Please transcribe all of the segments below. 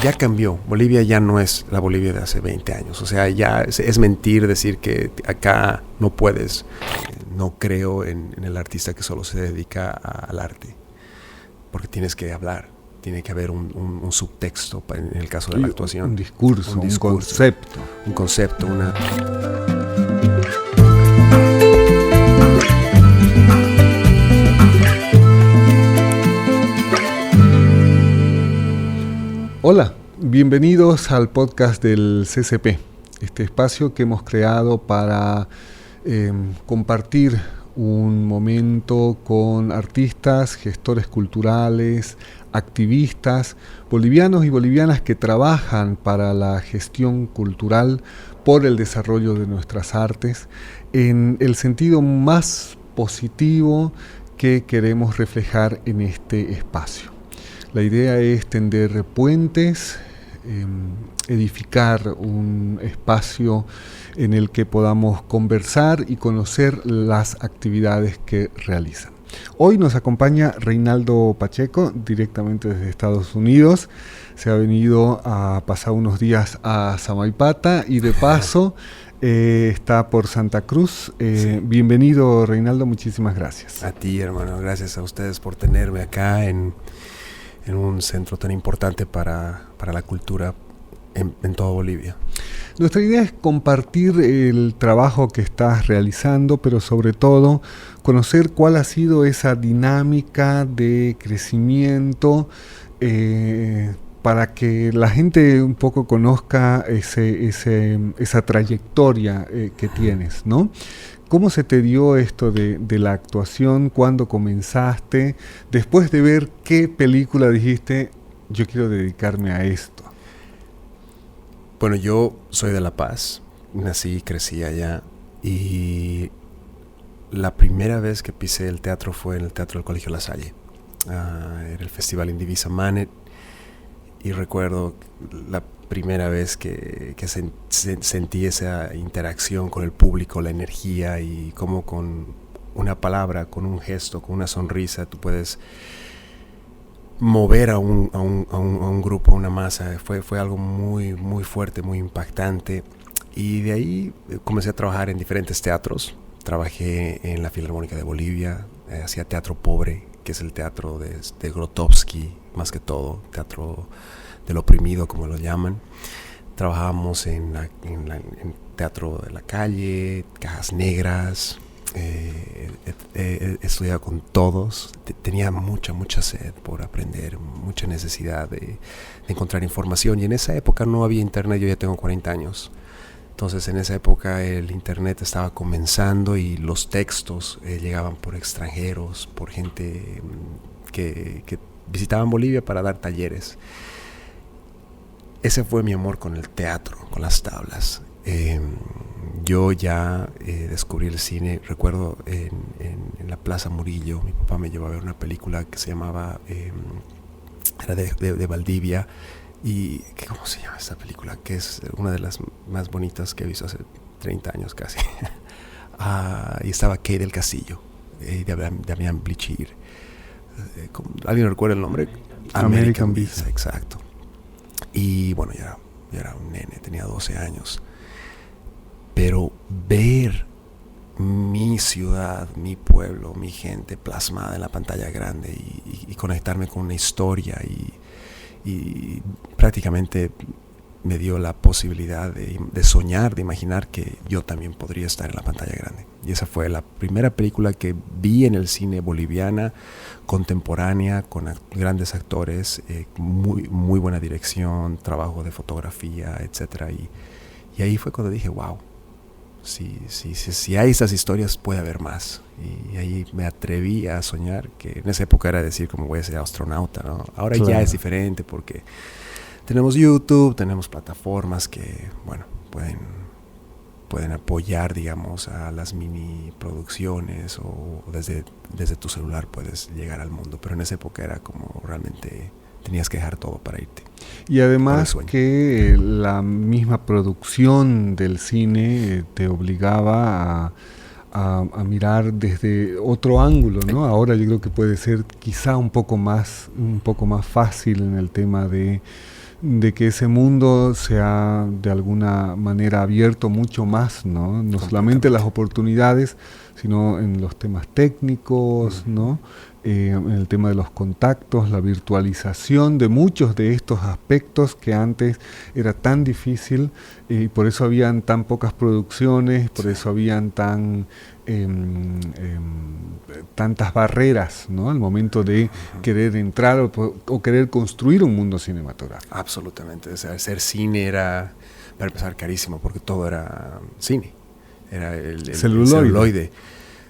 ya cambió. Bolivia ya no es la Bolivia de hace 20 años. O sea, ya es mentir decir que acá no puedes. No creo en el artista que solo se dedica al arte. Porque tienes que hablar. Tiene que haber un subtexto en el caso de la actuación. Un discurso, un concepto. Un concepto, una... Hola, bienvenidos al podcast del CCP, este espacio que hemos creado para compartir un momento con artistas, gestores culturales, activistas, bolivianos y bolivianas que trabajan para la gestión cultural por el desarrollo de nuestras artes en el sentido más positivo que queremos reflejar en este espacio. La idea es tender puentes, edificar un espacio en el que podamos conversar y conocer las actividades que realizan. Hoy nos acompaña Reinaldo Pacheco, directamente desde Estados Unidos. Se ha venido a pasar unos días a Samaipata y de paso está por Santa Cruz. Sí. Bienvenido, Reinaldo, muchísimas gracias. A ti, hermano, gracias a ustedes por tenerme acá en un centro tan importante para la cultura en toda Bolivia. Nuestra idea es compartir el trabajo que estás realizando, pero sobre todo conocer cuál ha sido esa dinámica de crecimiento para que la gente un poco conozca esa trayectoria que tienes, ¿no? ¿Cómo se te dio esto de la actuación? ¿Cuándo comenzaste? Después de ver qué película dijiste, yo quiero dedicarme a esto. Bueno, yo soy de La Paz, nací y crecí allá, y la primera vez que pisé el teatro fue en el Teatro del Colegio La Salle. Era el Festival Indivisa Manet, y recuerdo la primera vez que sentí esa interacción con el público, la energía, y cómo con una palabra, con un gesto, con una sonrisa, tú puedes mover a un grupo, a una masa. Fue algo muy, muy fuerte, muy impactante. Y de ahí comencé a trabajar en diferentes teatros. Trabajé en la Filarmónica de Bolivia, hacía teatro pobre, que es el teatro de Grotowski, más que todo, teatro del oprimido, como lo llaman. Trabajábamos en teatro de la calle, cajas negras. He estudiado con todos. Tenía mucha sed por aprender, mucha necesidad de encontrar información, y en esa época no había internet. Yo ya tengo 40 años. Entonces en esa época el internet estaba comenzando y los textos llegaban por extranjeros, por gente que visitaban Bolivia para dar talleres. Ese fue mi amor con el teatro, con las tablas. Yo ya descubrí el cine. Recuerdo en la Plaza Murillo, mi papá me llevó a ver una película que se llamaba, era de Valdivia. Y ¿cómo se llama esta película? Que es una de las más bonitas que he visto hace 30 años casi. Y estaba Kay del Castillo, de Damián Bichir. ¿Alguien recuerda el nombre? American Visa. Exacto. Y bueno, ya era un nene, tenía 12 años. Pero ver mi ciudad, mi pueblo, mi gente plasmada en la pantalla grande y conectarme con una historia y prácticamente me dio la posibilidad de soñar, de imaginar que yo también podría estar en la pantalla grande. Y esa fue la primera película que vi en el cine boliviana, contemporánea, con grandes actores, muy buena dirección, trabajo de fotografía, etc. Y ahí fue cuando dije, wow, si hay estas historias puede haber más. Y ahí me atreví a soñar, que en esa época era decir como voy a ser astronauta, ¿no? Ahora claro, ya es diferente porque tenemos YouTube, tenemos plataformas que, bueno, pueden apoyar, digamos, a las mini producciones, o desde tu celular puedes llegar al mundo. Pero en esa época era como realmente tenías que dejar todo para irte. Y además que la misma producción del cine te obligaba a mirar desde otro ángulo, ¿no? Ahora yo creo que puede ser quizá un poco más fácil en el tema de de que ese mundo se ha de alguna manera abierto mucho más, ¿no? No solamente las oportunidades, sino en los temas técnicos, ¿no? En el tema de los contactos, la virtualización de muchos de estos aspectos que antes era tan difícil y por eso habían tan pocas producciones, por eso habían tantas barreras, ¿no? Al momento de querer entrar o querer construir un mundo cinematográfico. Absolutamente. O sea, hacer cine era, para empezar, carísimo porque todo era cine. Era el celuloide.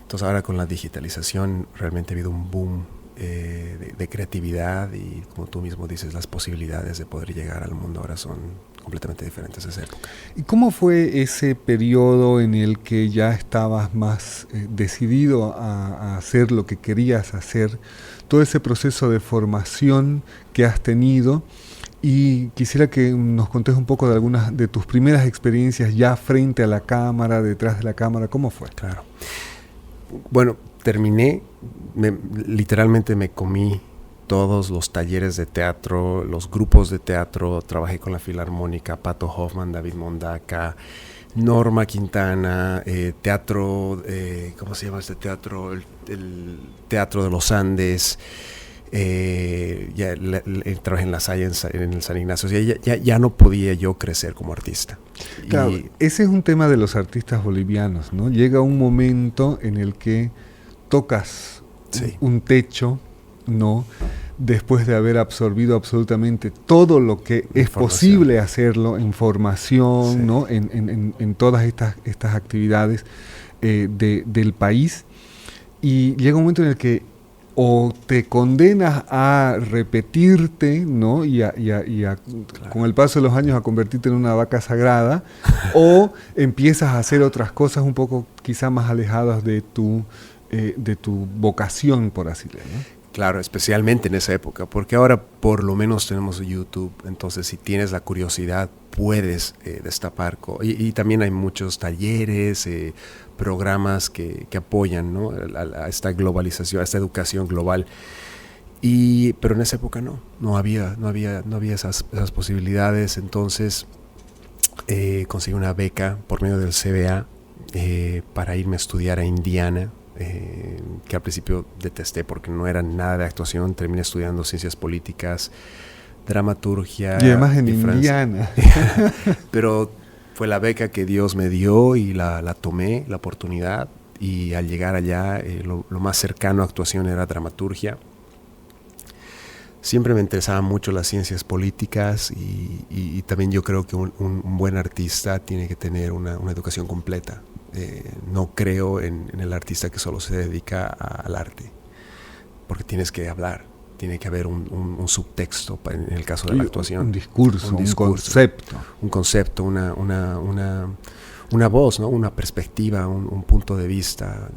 Entonces ahora con la digitalización realmente ha habido un boom de creatividad y, como tú mismo dices, las posibilidades de poder llegar al mundo ahora son completamente diferentes a esa época. ¿Y cómo fue ese periodo en el que ya estabas más decidido a hacer lo que querías hacer? Todo ese proceso de formación que has tenido, y quisiera que nos contes un poco de algunas de tus primeras experiencias ya frente a la cámara, detrás de la cámara. ¿Cómo fue? Claro. Bueno, terminé, literalmente me comí todos los talleres de teatro, los grupos de teatro, trabajé con la Filarmónica, Pato Hoffman, David Mondaca, Norma Quintana, teatro, ¿cómo se llama este teatro? El Teatro de los Andes, trabajé en la Science, en el San Ignacio, o sea, ya no podía yo crecer como artista. Claro, ese es un tema de los artistas bolivianos, ¿no? Llega un momento en el que tocas un techo, ¿no? Después de haber absorbido absolutamente todo lo que es posible hacerlo en formación, ¿no? En todas estas actividades del país, y llega un momento en el que o te condenas a repetirte, ¿no? y claro, con el paso de los años a convertirte en una vaca sagrada, o empiezas a hacer otras cosas un poco quizá más alejadas de tu vocación, por así decirlo, ¿no? Claro, especialmente en esa época, porque ahora por lo menos tenemos YouTube, entonces si tienes la curiosidad puedes destapar, y también hay muchos talleres, programas que apoyan, ¿no? a esta globalización, a esta educación global, pero en esa época no había esas posibilidades. Entonces conseguí una beca por medio del CBA para irme a estudiar a Indiana, que al principio detesté porque no era nada de actuación. Terminé estudiando ciencias políticas, dramaturgia. Y además en Indiana. Pero fue la beca que Dios me dio y la tomé, la oportunidad. Y al llegar allá, lo más cercano a actuación era dramaturgia. Siempre me interesaban mucho las ciencias políticas y también yo creo que un buen artista tiene que tener una educación completa. No creo en el artista que solo se dedica al arte, porque tienes que hablar, tiene que haber un subtexto en el caso de la actuación. Un discurso, un concepto. Una voz, ¿no? Una perspectiva, un punto de vista.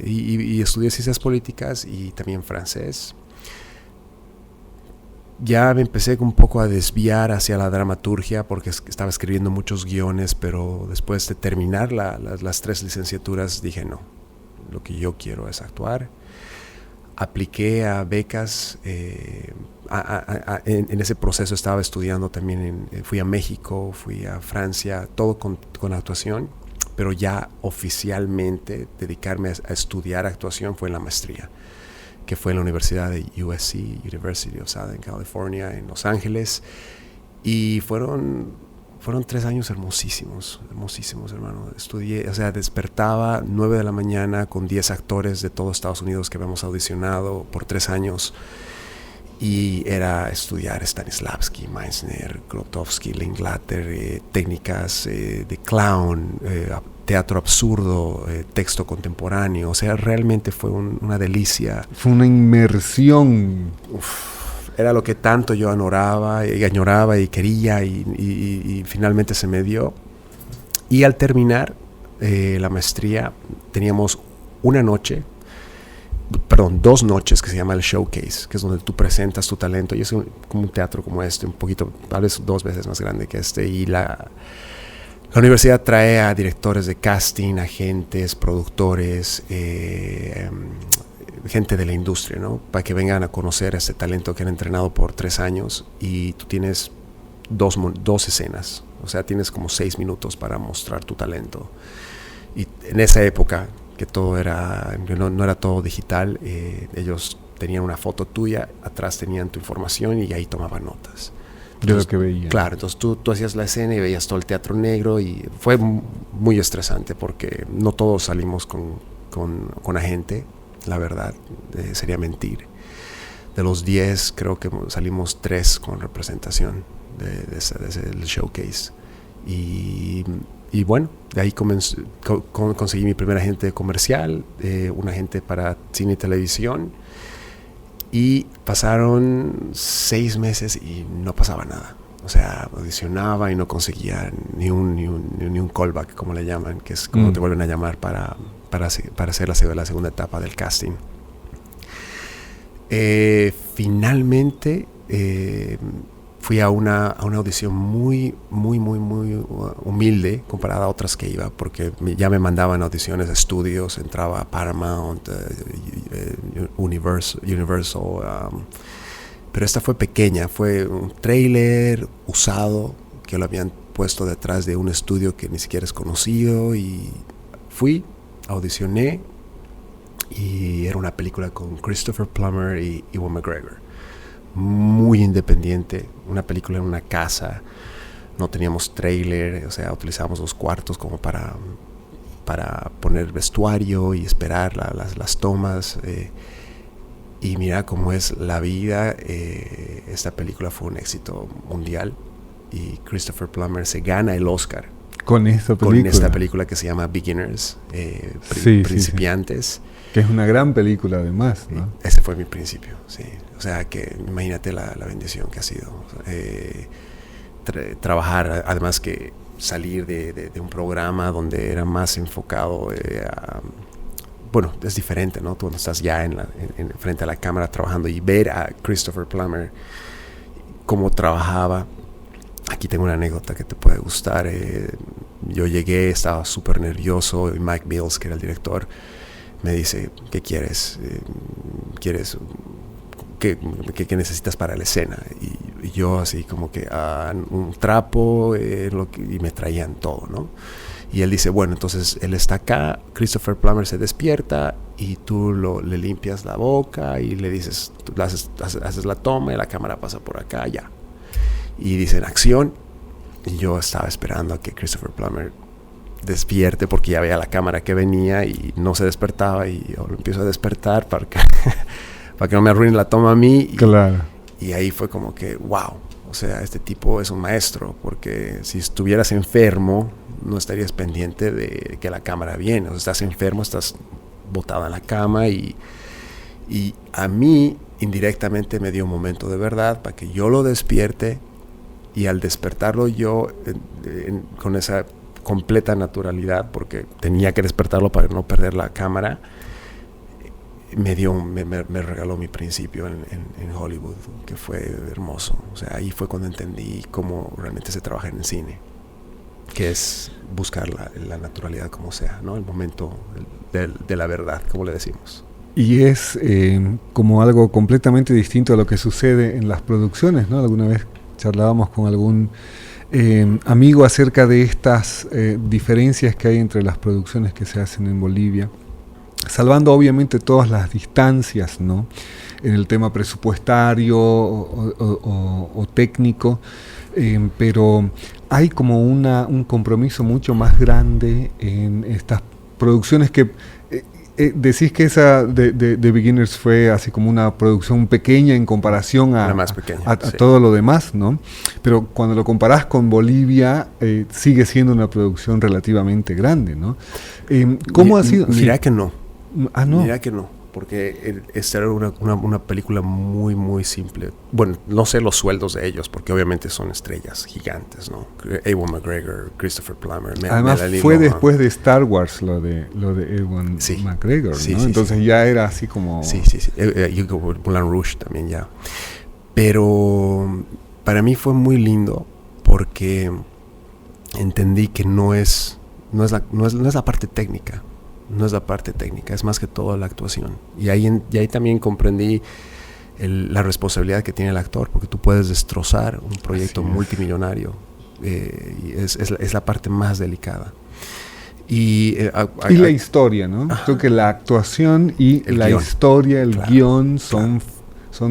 Y estudié ciencias políticas y también francés. Ya me empecé un poco a desviar hacia la dramaturgia porque estaba escribiendo muchos guiones, pero después de terminar las 3 licenciaturas dije no, lo que yo quiero es actuar. Apliqué a becas, en ese proceso estaba estudiando también, fui a México, fui a Francia, todo con actuación, pero ya oficialmente dedicarme a estudiar actuación fue en la maestría, que fue en la Universidad de USC, University of Southern California, en Los Ángeles, y fueron 3 años hermosísimos, hermano. Estudié, o sea, despertaba 9 de la mañana con 10 actores de todo Estados Unidos que habíamos audicionado por 3 años, y era estudiar Stanislavski, Meissner, Grotowski, Linklater, técnicas de clown, teatro absurdo, texto contemporáneo. O sea, realmente fue una delicia. Fue una inmersión. Era lo que tanto yo añoraba y quería, y finalmente se me dio. Y al terminar la maestría teníamos 2 noches que se llama el Showcase, que es donde tú presentas tu talento, y es como un teatro como este, un poquito, tal vez 2 veces más grande que este, y la universidad trae a directores de casting, agentes, productores, gente de la industria, ¿no? Para que vengan a conocer ese talento que han entrenado por 3 años, y tú tienes dos escenas. O sea, tienes como 6 minutos para mostrar tu talento. Y en esa época, que todo era, no era todo digital, ellos tenían una foto tuya, atrás tenían tu información y ahí tomaban notas. Entonces, de lo que veía. Claro, entonces tú hacías la escena y veías todo el teatro negro y fue muy estresante porque no todos salimos con agente, la verdad, sería mentir. De los 10 creo que salimos 3 con representación de ese showcase. Y bueno, de ahí conseguí mi primer agente comercial, un agente para cine y televisión. Y pasaron 6 meses y no pasaba nada. O sea, audicionaba y no conseguía ni un callback, como le llaman, que es como te vuelven a llamar para hacer la segunda etapa del casting. Finalmente fui a una audición muy humilde comparada a otras que iba, porque ya me mandaban audiciones a estudios, entraba a Paramount, Universal, pero esta fue pequeña, fue un tráiler usado que lo habían puesto detrás de un estudio que ni siquiera es conocido, y fui, audicioné, y era una película con Christopher Plummer y Ewan McGregor. Muy independiente, una película en una casa, no teníamos trailer, o sea, utilizábamos los cuartos como para poner vestuario y esperar las tomas, y mira cómo es la vida. Esta película fue un éxito mundial y Christopher Plummer se gana el Oscar con esta película que se llama Beginners, Principiantes. Sí. Que es una gran película además, ¿no? Ese fue mi principio, sí. O sea, que imagínate la bendición que ha sido. Trabajar, además que salir de un programa donde era más enfocado bueno, es diferente, ¿no? Tú cuando estás ya frente a la cámara trabajando y ver a Christopher Plummer cómo trabajaba. Aquí tengo una anécdota que te puede gustar. Yo llegué, estaba súper nervioso, y Mike Mills, que era el director, me dice, ¿qué quieres? ¿Qué necesitas para la escena? Y yo así como que un trapo, y me traían todo, ¿no? Y él dice, bueno, entonces él está acá, Christopher Plummer se despierta y tú le limpias la boca y le dices, haces la toma y la cámara pasa por acá, ya. Y dicen acción, y yo estaba esperando a que Christopher Plummer despierte porque ya veía la cámara que venía y no se despertaba, y yo lo empiezo a despertar para que no me arruine la toma a mí. Claro. Y ahí fue como que, wow, o sea, este tipo es un maestro, porque si estuvieras enfermo no estarías pendiente de que la cámara viene. O sea, estás enfermo, estás botado en la cama, y a mí indirectamente me dio un momento de verdad para que yo lo despierte, y al despertarlo yo con esa completa naturalidad, porque tenía que despertarlo para no perder la cámara, me regaló mi principio en Hollywood, que fue hermoso. O sea, ahí fue cuando entendí cómo realmente se trabaja en el cine, que es buscar la naturalidad como sea, ¿no? El momento de la verdad, como le decimos. Y es como algo completamente distinto a lo que sucede en las producciones, ¿no? Alguna vez charlábamos con algún amigo acerca de estas diferencias que hay entre las producciones que se hacen en Bolivia, salvando obviamente todas las distancias, ¿no? En el tema presupuestario o técnico, pero hay como un compromiso mucho más grande en estas producciones que decís que esa de Beginners fue así como una producción pequeña en comparación a sí, todo lo demás, ¿no? Pero cuando lo comparás con Bolivia, sigue siendo una producción relativamente grande, ¿no? ¿Cómo ha sido? Mira que no. ¿No? Mira que no, porque esta era una película muy simple. Bueno, no sé los sueldos de ellos, porque obviamente son estrellas gigantes, ¿no? Ewan McGregor, Christopher Plummer. Además fue después de Star Wars lo de Ewan McGregor, ¿no? Sí, entonces ya era así como... Sí. Y Moulin Rouge también ya. Pero para mí fue muy lindo porque entendí que no es la parte técnica. No es la parte técnica, es más que todo la actuación. Y ahí también comprendí la responsabilidad que tiene el actor, porque tú puedes destrozar un proyecto multimillonario. Y es la parte más delicada. Y la historia, ¿no? Creo que la actuación y la historia, el guión son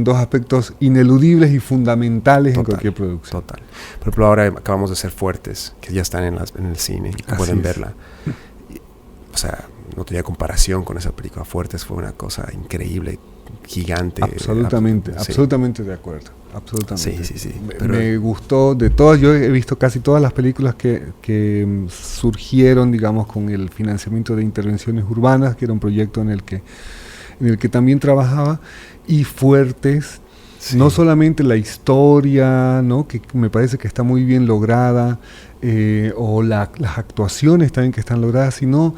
dos aspectos ineludibles y fundamentales en cualquier producción. Total. Por ejemplo, ahora acabamos de hacer Fuertes, que ya están en el cine y pueden verla. O sea, no tenía comparación con esa película. Fuertes fue una cosa increíble, gigante. Absolutamente de acuerdo. Absolutamente. Sí. Me gustó de todas. Yo he visto casi todas las películas que surgieron, digamos, con el financiamiento de intervenciones urbanas, que era un proyecto en el que también trabajaba. Y Fuertes, no solamente la historia, ¿no? Que me parece que está muy bien lograda, o las actuaciones también que están logradas, sino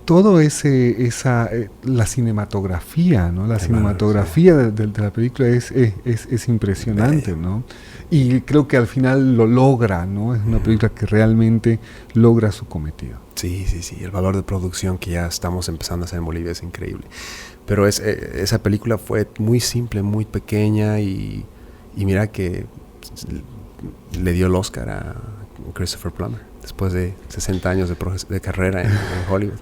todo la cinematografía, ¿no? La cinematografía de la película es impresionante, ¿no? Y creo que al final lo logra, ¿no? Es una película que realmente logra su cometido. Sí. El valor de producción que ya estamos empezando a hacer en Bolivia es increíble. Pero esa película fue muy simple, muy pequeña y mira que le dio el Oscar a Christopher Plummer después de 60 años de carrera en Hollywood.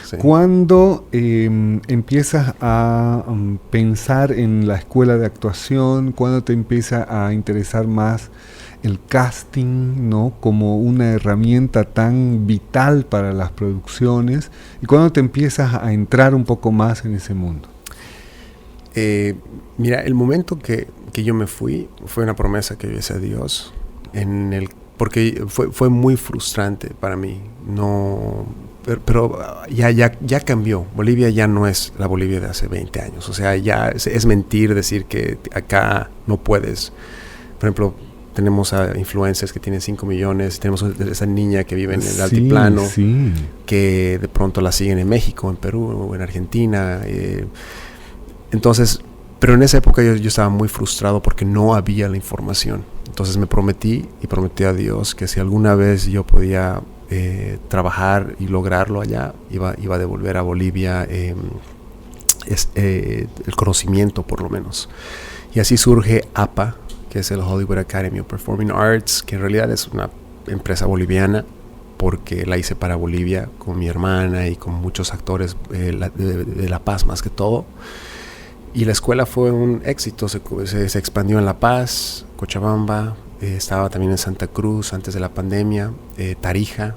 Sí. ¿Cuándo empiezas a pensar en la escuela de actuación? ¿Cuándo te empieza a interesar más el casting, ¿no? Como una herramienta tan vital para las producciones? ¿Y cuándo te empiezas a entrar un poco más en ese mundo? Mira, el momento que yo me fui fue una promesa que yo hice a Dios, porque fue muy frustrante para mí. Pero ya cambió. Bolivia ya no es la Bolivia de hace 20 años. O sea, ya es mentir decir que acá no puedes. Por ejemplo, tenemos a influencers que tienen 5 millones, tenemos esa niña que vive en el altiplano, que de pronto la siguen en México, en Perú o en Argentina. Entonces, pero en esa época yo estaba muy frustrado porque no había la información. Entonces me prometí a Dios que si alguna vez yo podía trabajar y lograrlo allá, iba a devolver a Bolivia el conocimiento, por lo menos. Y así surge APA, que es el Hollywood Academy of Performing Arts, que en realidad es una empresa boliviana, porque la hice para Bolivia con mi hermana y con muchos actores de La Paz más que todo. Y la escuela fue un éxito, se expandió en La Paz, Cochabamba, estaba también en Santa Cruz antes de la pandemia, Tarija.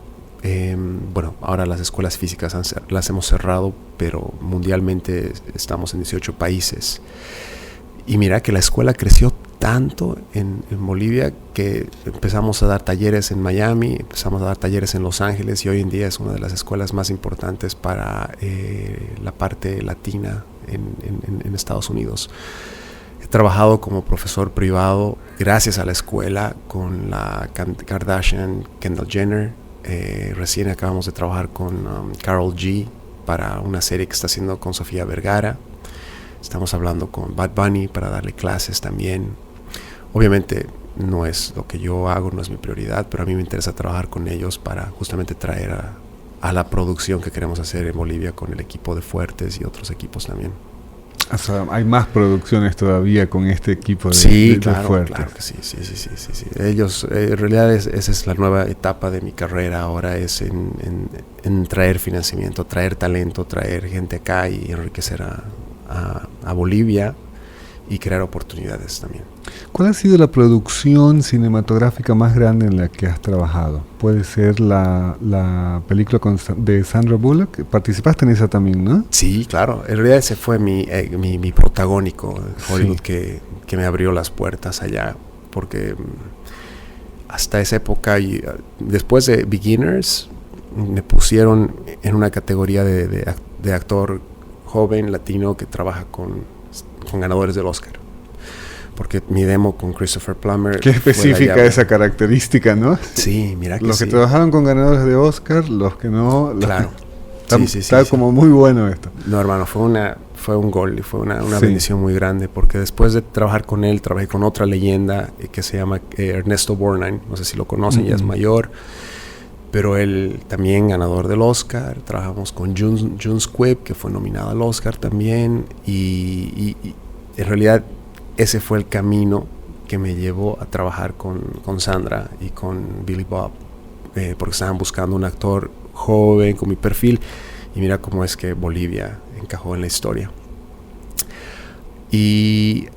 Bueno, ahora las escuelas físicas las hemos cerrado, pero mundialmente estamos en 18 países. Y mira que la escuela creció tanto en Bolivia que empezamos a dar talleres en Miami, empezamos a dar talleres en Los Ángeles, y hoy en día es una de las escuelas más importantes para la parte latina en Estados Unidos. He trabajado como profesor privado gracias a la escuela con la Kardashian, Kendall Jenner. Recién acabamos de trabajar con Karol G para una serie que está haciendo con Sofía Vergara. Estamos hablando con Bad Bunny para darle clases también. Obviamente no es lo que yo hago, no es mi prioridad, pero a mí me interesa trabajar con ellos para justamente traer a la producción que queremos hacer en Bolivia con el equipo de Fuertes y otros equipos también. O sea, hay más producciones todavía con este equipo de Fuertes. Claro que sí. Ellos, en realidad esa es la nueva etapa de mi carrera ahora, es en traer financiamiento, traer talento, traer gente acá y enriquecer a Bolivia y crear oportunidades también. ¿Cuál ha sido la producción cinematográfica más grande en la que has trabajado? Puede ser la película de Sandra Bullock. Participaste en esa también, ¿no? Sí, claro. En realidad ese fue mi protagónico en Hollywood, que me abrió las puertas allá, porque hasta esa época, después de Beginners, me pusieron en una categoría de actor joven latino que trabaja con ganadores del Oscar, porque mi demo con Christopher Plummer. Qué específica esa característica, ¿no? Sí, mira que los que trabajaron con ganadores de Oscar, los que no. Claro. Está como muy bueno esto. No, hermano, fue un gol y fue una bendición muy grande, porque después de trabajar con él, trabajé con otra leyenda que se llama Ernesto Borgnine. No sé si lo conocen, ya es mayor, pero él también ganador del Oscar. Trabajamos con June Squibb, que fue nominada al Oscar también, y en realidad ese fue el camino que me llevó a trabajar con Sandra y con Billy Bob, porque estaban buscando un actor joven con mi perfil, y mira cómo es que Bolivia encajó en la historia. Y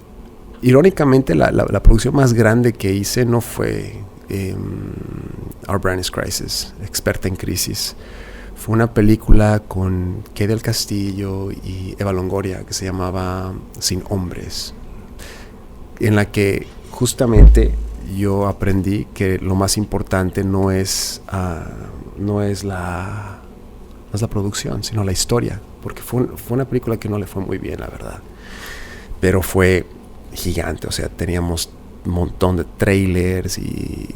irónicamente la producción más grande que hice no fue Our Brand is Crisis, Experta en Crisis. Fue una película con Kay del Castillo y Eva Longoria que se llamaba Sin Hombres, en la que justamente yo aprendí que lo más importante no es la producción, sino la historia, porque fue una película que no le fue muy bien, la verdad, pero fue gigante. O sea, teníamos un montón de trailers y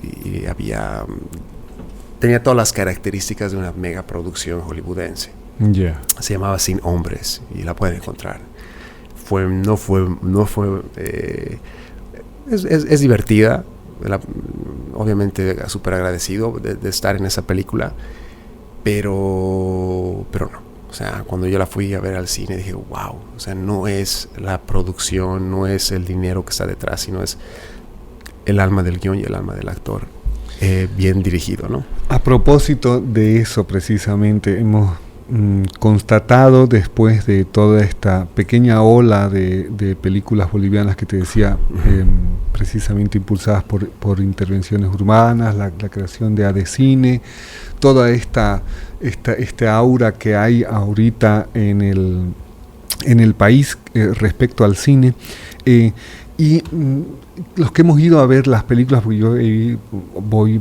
tenía todas las características de una mega producción hollywoodense. Yeah. Se llamaba Sin Hombres y la pueden encontrar. Es divertida, obviamente súper agradecido de estar en esa película, pero no. O sea, cuando yo la fui a ver al cine dije, wow, o sea, no es la producción, no es el dinero que está detrás, sino es el alma del guión y el alma del actor, bien dirigido, ¿no? A propósito de eso, precisamente, hemos constatado después de toda esta pequeña ola de películas bolivianas que te decía, precisamente impulsadas por intervenciones urbanas, la creación de ADECINE, toda esta aura que hay ahorita en el país respecto al cine, y los que hemos ido a ver las películas, porque yo voy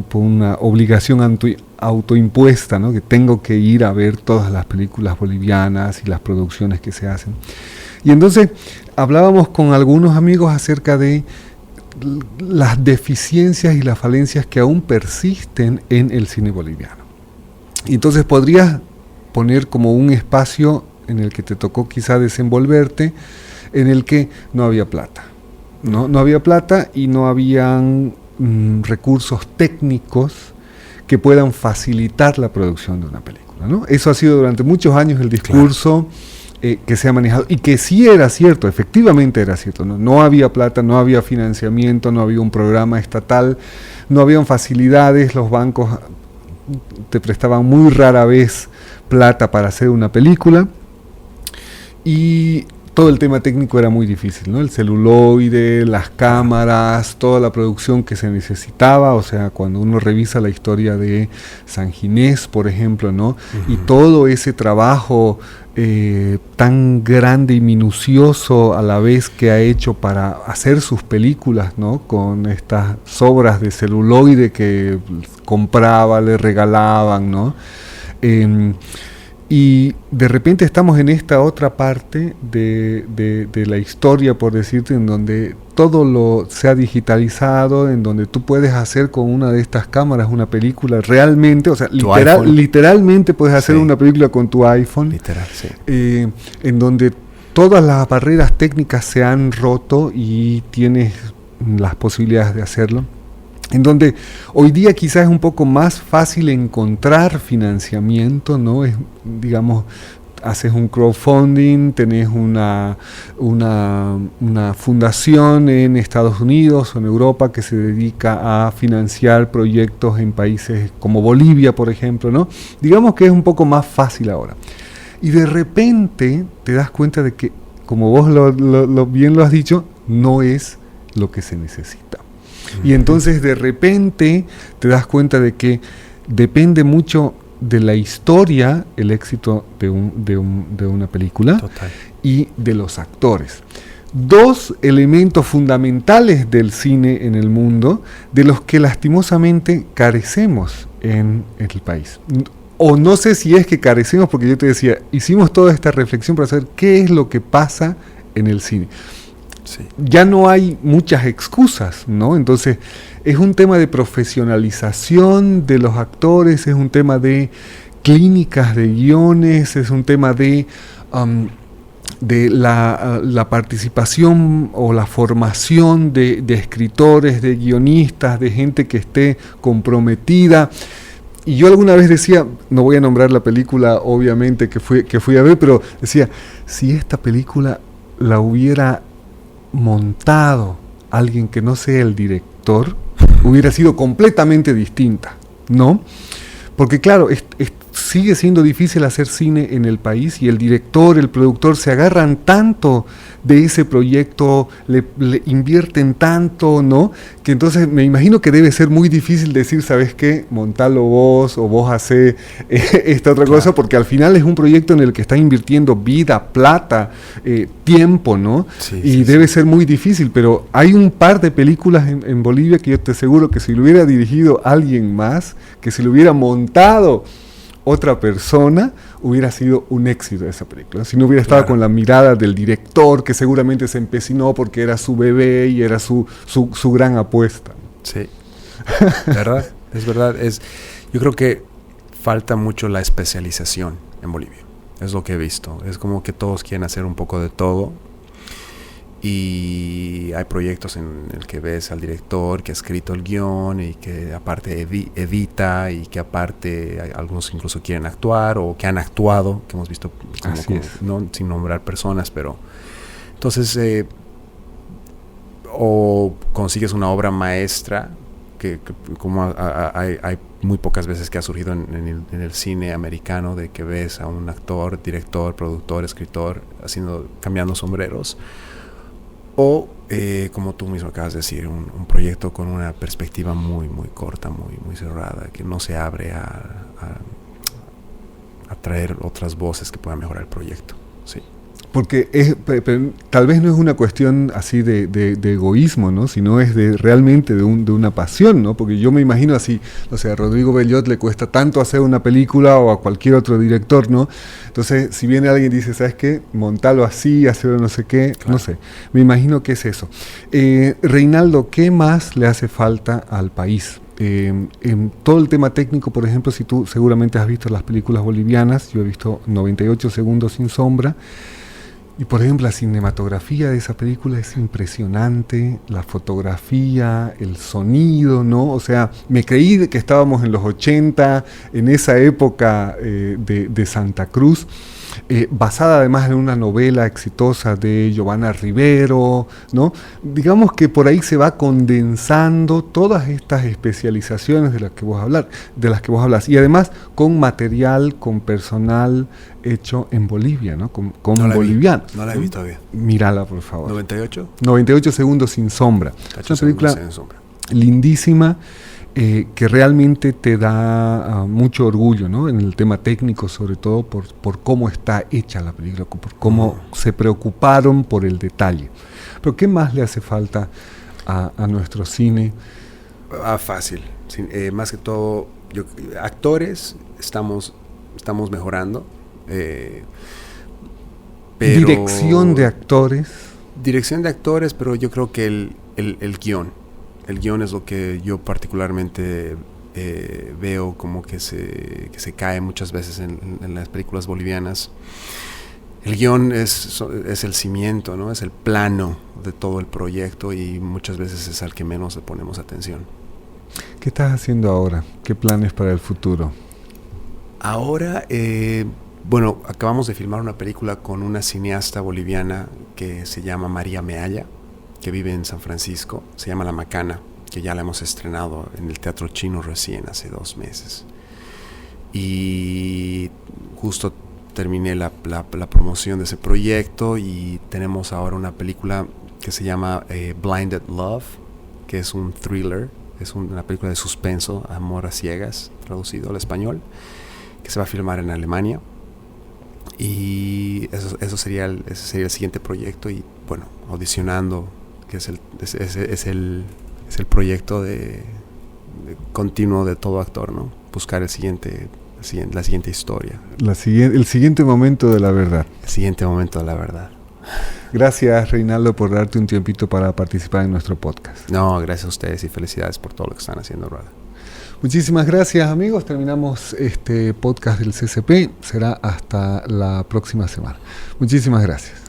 por una obligación autoimpuesta, ¿no? Que tengo que ir a ver todas las películas bolivianas y las producciones que se hacen. Y entonces hablábamos con algunos amigos acerca de las deficiencias y las falencias que aún persisten en el cine boliviano. Y entonces podrías poner como un espacio en el que te tocó quizá desenvolverte, en el que no había plata, no había plata y no habían recursos técnicos que puedan facilitar la producción de una película, ¿no? Eso ha sido durante muchos años el discurso, claro, que se ha manejado, y que sí era cierto, efectivamente era cierto, ¿no? No había plata, no había financiamiento, no había un programa estatal, no habían facilidades, los bancos te prestaban muy rara vez plata para hacer una película, y todo el tema técnico era muy difícil, ¿no? El celuloide, las cámaras, toda la producción que se necesitaba. O sea, cuando uno revisa la historia de San Ginés, por ejemplo, ¿no? Uh-huh. Y todo ese trabajo tan grande y minucioso a la vez que ha hecho para hacer sus películas, ¿no? Con estas sobras de celuloide que compraba, le regalaban, ¿no? Y de repente estamos en esta otra parte de la historia, por decirte, en donde todo lo se ha digitalizado, en donde tú puedes hacer con una de estas cámaras una película realmente, o sea, literalmente puedes hacer una película con tu iPhone, literal, sí. En donde todas las barreras técnicas se han roto y tienes las posibilidades de hacerlo. En donde hoy día quizás es un poco más fácil encontrar financiamiento, ¿no? Es, digamos, haces un crowdfunding, tenés una fundación en Estados Unidos o en Europa que se dedica a financiar proyectos en países como Bolivia, por ejemplo, ¿no? Digamos que es un poco más fácil ahora. Y de repente te das cuenta de que, como vos bien lo has dicho, no es lo que se necesita. Y entonces de repente te das cuenta de que depende mucho de la historia, el éxito de una película. Total. Y de los actores. Dos elementos fundamentales del cine en el mundo, de los que lastimosamente carecemos en el país. O no sé si es que carecemos, porque yo te decía, hicimos toda esta reflexión para saber qué es lo que pasa en el cine. Sí. Ya no hay muchas excusas, ¿no? Entonces es un tema de profesionalización de los actores, es un tema de clínicas de guiones, es un tema de la participación o la formación de escritores, de guionistas, de gente que esté comprometida. Y yo alguna vez decía, no voy a nombrar la película obviamente que fui a ver, pero decía, si esta película la hubiera montado alguien que no sea el director, hubiera sido completamente distinta, ¿no? Porque claro, sigue siendo difícil hacer cine en el país y el director, el productor se agarran tanto de ese proyecto, le invierten tanto, ¿no? Que entonces me imagino que debe ser muy difícil decir, ¿sabes qué? Montalo vos o vos hacé esta otra cosa, porque al final es un proyecto en el que está invirtiendo vida, plata, tiempo, ¿no? Sí, y sí, debe sí. ser muy difícil, pero hay un par de películas en Bolivia que yo te aseguro que si lo hubiera dirigido alguien más, que si lo hubiera montado otra persona, hubiera sido un éxito esa película. Si no hubiera estado con la mirada del director, que seguramente se empecinó porque era su bebé y era su gran apuesta. Sí, ¿verdad? Es verdad. Yo creo que falta mucho la especialización en Bolivia. Es lo que he visto. Es como que todos quieren hacer un poco de todo. Y hay proyectos en el que ves al director que ha escrito el guión y que aparte edita y que aparte algunos incluso quieren actuar o que han actuado, que hemos visto como no, sin nombrar personas, pero entonces o consigues una obra maestra que como hay muy pocas veces que ha surgido en el cine americano, de que ves a un actor, director, productor, escritor cambiando sombreros. O, como tú mismo acabas de decir, un proyecto con una perspectiva muy, muy corta, muy, muy cerrada, que no se abre a traer otras voces que puedan mejorar el proyecto. Sí. Porque tal vez no es una cuestión así de egoísmo, ¿no? Sino es realmente de una pasión, ¿no? Porque yo me imagino así, o sea, a Rodrigo Bellot le cuesta tanto hacer una película o a cualquier otro director, ¿no? Entonces, si viene alguien y dice, ¿sabes qué? Montalo así, hacerlo no sé qué, claro. No sé. Me imagino que es eso. Reinaldo, ¿qué más le hace falta al país? En todo el tema técnico, por ejemplo, si tú seguramente has visto las películas bolivianas, yo he visto 98 segundos sin sombra, y por ejemplo la cinematografía de esa película es impresionante, la fotografía, el sonido, ¿no? O sea, me creí que estábamos en los 80, en esa época de Santa Cruz, basada además en una novela exitosa de Giovanna Rivero, ¿no? Digamos que por ahí se va condensando todas estas especializaciones de las que vos hablas, y además con material, con personal hecho en Bolivia, ¿no? Con no boliviano. No la he visto todavía. Mírala, por favor. ¿98? 98 segundos sin sombra. Es una película lindísima, que realmente te da mucho orgullo, ¿no? En el tema técnico, sobre todo por cómo está hecha la película, por cómo se preocuparon por el detalle. Pero ¿qué más le hace falta a nuestro cine? Fácil. Más que todo, actores estamos mejorando. Pero Dirección de actores. Dirección de actores, pero yo creo que el guión. El guión es lo que yo particularmente veo como que se cae muchas veces en las películas bolivianas. El guión es el cimiento, ¿no? Es el plano de todo el proyecto y muchas veces es al que menos le ponemos atención. ¿Qué estás haciendo ahora? ¿Qué planes para el futuro? Ahora, acabamos de filmar una película con una cineasta boliviana que se llama María Mealla, que vive en San Francisco. Se llama La Macana, que ya la hemos estrenado en el Teatro Chino recién, hace 2 meses. Y justo terminé la promoción de ese proyecto y tenemos ahora una película que se llama Blinded Love, que es un thriller, es una película de suspenso, amor a ciegas, traducido al español, que se va a filmar en Alemania. Y ese sería el siguiente proyecto. Y bueno, audicionando, que es el proyecto de continuo de todo actor, ¿no? Buscar la siguiente historia. El siguiente momento de la verdad. El siguiente momento de la verdad. Gracias, Reinaldo, por darte un tiempito para participar en nuestro podcast. No, gracias a ustedes y felicidades por todo lo que están haciendo, Rueda. Muchísimas gracias, amigos. Terminamos este podcast del CCP. Será hasta la próxima semana. Muchísimas gracias.